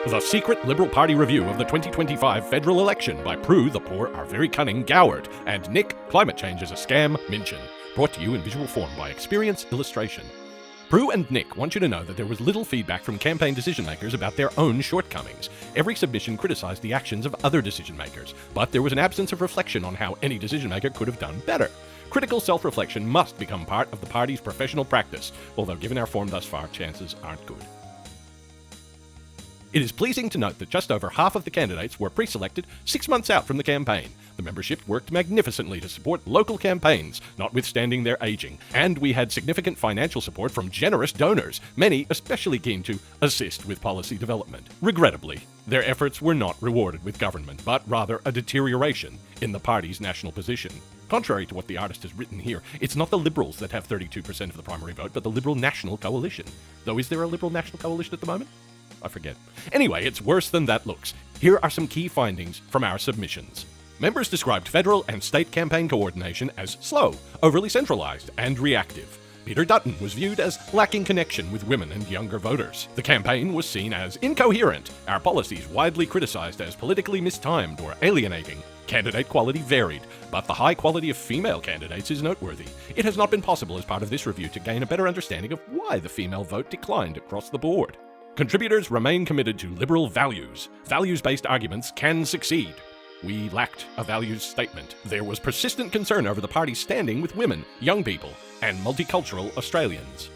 The Secret Liberal Party Review of the 2025 federal election by Prue, the poor are very cunning, Goward, and Nick, Climate Change is a Scam, Minchin. Brought to you in visual form by Experience Illustration. Prue and Nick want you to know that there was little feedback from campaign decision-makers about their own shortcomings. Every submission criticized the actions of other decision-makers, but there was an absence of reflection on how any decision-maker could have done better. Critical self-reflection must become part of the party's professional practice, although given our form thus far, chances aren't good. It is pleasing to note that just over half of the candidates were pre-selected 6 months out from the campaign. The membership worked magnificently to support local campaigns, notwithstanding their aging, and we had significant financial support from generous donors, many especially keen to assist with policy development. Regrettably, their efforts were not rewarded with government, but rather a deterioration in the party's national position. Contrary to what the artist has written here, it's not the Liberals that have 32% of the primary vote, but the Liberal National Coalition. Though is there a Liberal National Coalition at the moment? I forget. Anyway, it's worse than that looks. Here are some key findings from our submissions. Members described federal and state campaign coordination as slow, overly centralized, and reactive. Peter Dutton was viewed as lacking connection with women and younger voters. The campaign was seen as incoherent, our policies widely criticized as politically mistimed or alienating. Candidate quality varied, but the high quality of female candidates is noteworthy. It has not been possible as part of this review to gain a better understanding of why the female vote declined across the board. Contributors remain committed to liberal values. Values-based arguments can succeed. We lacked a values statement. There was persistent concern over the party's standing with women, young people, and multicultural Australians.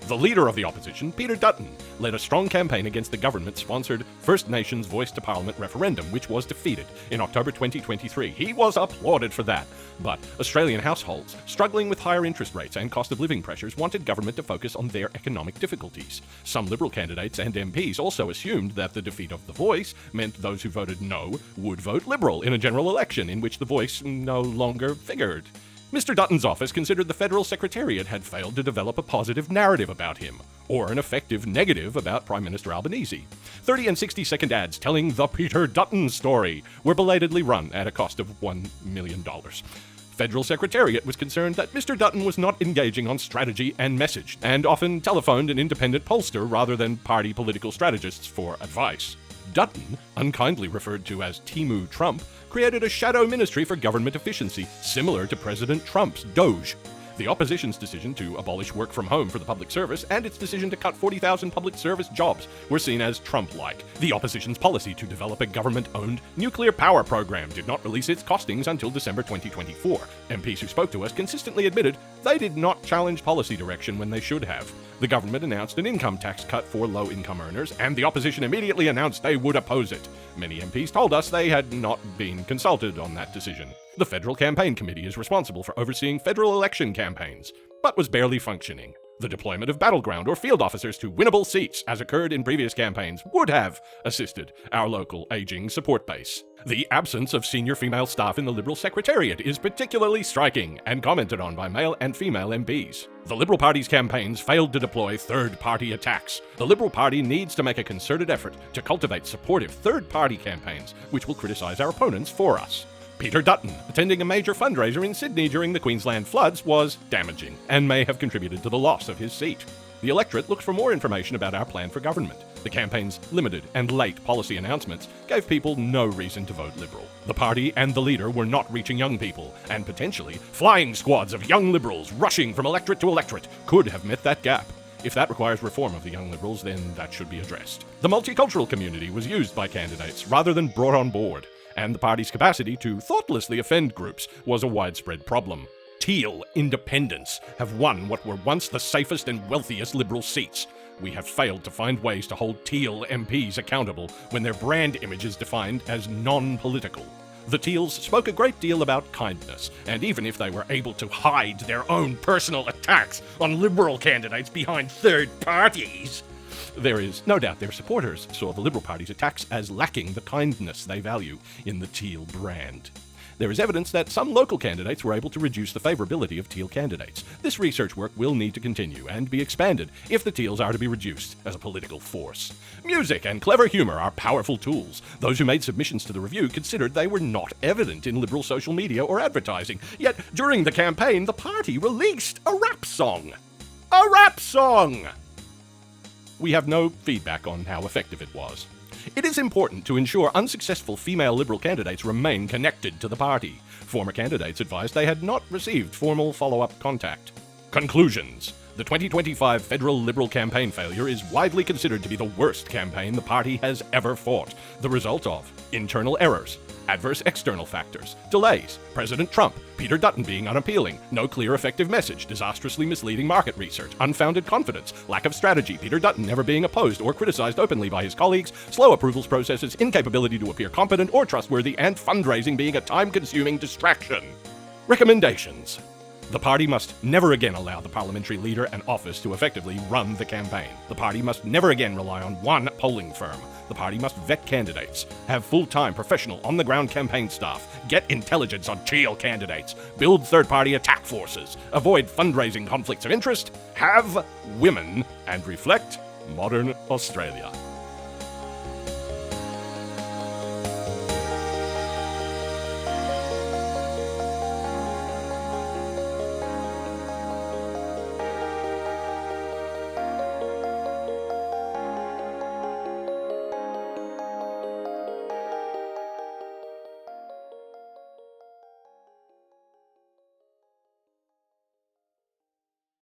The leader of the opposition, Peter Dutton, led a strong campaign against the government-sponsored First Nations Voice to Parliament referendum, which was defeated in October 2023. He was applauded for that. But Australian households, struggling with higher interest rates and cost of living pressures, wanted government to focus on their economic difficulties. Some Liberal candidates and MPs also assumed that the defeat of the Voice meant those who voted no would vote Liberal in a general election in which the Voice no longer figured. Mr. Dutton's office considered the Federal Secretariat had failed to develop a positive narrative about him, or an effective negative about Prime Minister Albanese. 30 and 60-second ads telling the Peter Dutton story were belatedly run at a cost of $1 million. Federal Secretariat was concerned that Mr. Dutton was not engaging on strategy and message, and often telephoned an independent pollster rather than party political strategists for advice. Dutton, unkindly referred to as Timu Trump, created a shadow ministry for government efficiency, similar to President Trump's Doge. The opposition's decision to abolish work from home for the public service and its decision to cut 40,000 public service jobs were seen as Trump-like. The opposition's policy to develop a government-owned nuclear power program did not release its costings until December 2024. MPs who spoke to us consistently admitted they did not challenge policy direction when they should have. The government announced an income tax cut for low-income earners, and the opposition immediately announced they would oppose it. Many MPs told us they had not been consulted on that decision. The Federal Campaign Committee is responsible for overseeing federal election campaigns, but was barely functioning. The deployment of battleground or field officers to winnable seats, as occurred in previous campaigns, would have assisted our local aging support base. The absence of senior female staff in the Liberal Secretariat is particularly striking and commented on by male and female MPs. The Liberal Party's campaigns failed to deploy third-party attacks. The Liberal Party needs to make a concerted effort to cultivate supportive third-party campaigns, which will criticise our opponents for us. Peter Dutton, attending a major fundraiser in Sydney during the Queensland floods, was damaging and may have contributed to the loss of his seat. The electorate looked for more information about our plan for government. The campaign's limited and late policy announcements gave people no reason to vote Liberal. The party and the leader were not reaching young people, and potentially flying squads of young Liberals rushing from electorate to electorate could have met that gap. If that requires reform of the young Liberals, then that should be addressed. The multicultural community was used by candidates rather than brought on board, and the party's capacity to thoughtlessly offend groups was a widespread problem. Teal independents have won what were once the safest and wealthiest Liberal seats. We have failed to find ways to hold Teal MPs accountable when their brand image is defined as non-political. The Teals spoke a great deal about kindness, and even if they were able to hide their own personal attacks on Liberal candidates behind third parties, there is no doubt their supporters saw the Liberal Party's attacks as lacking the kindness they value in the Teal brand. There is evidence that some local candidates were able to reduce the favourability of Teal candidates. This research work will need to continue and be expanded if the Teals are to be reduced as a political force. Music and clever humour are powerful tools. Those who made submissions to the review considered they were not evident in Liberal social media or advertising. Yet, during the campaign, the party released a rap song. A rap song! We have no feedback on how effective it was. It is important to ensure unsuccessful female Liberal candidates remain connected to the party. Former candidates advised they had not received formal follow-up contact. Conclusions. The 2025 federal Liberal campaign failure is widely considered to be the worst campaign the party has ever fought. The result of internal errors, adverse external factors, delays, President Trump, Peter Dutton being unappealing, no clear effective message, disastrously misleading market research, unfounded confidence, lack of strategy, Peter Dutton never being opposed or criticized openly by his colleagues, slow approvals processes, incapability to appear competent or trustworthy, and fundraising being a time-consuming distraction. Recommendations. The party must never again allow the parliamentary leader and office to effectively run the campaign. The party must never again rely on one polling firm. The party must vet candidates, have full-time professional on-the-ground campaign staff, get intelligence on Teal candidates, build third-party attack forces, avoid fundraising conflicts of interest, have women, and reflect modern Australia.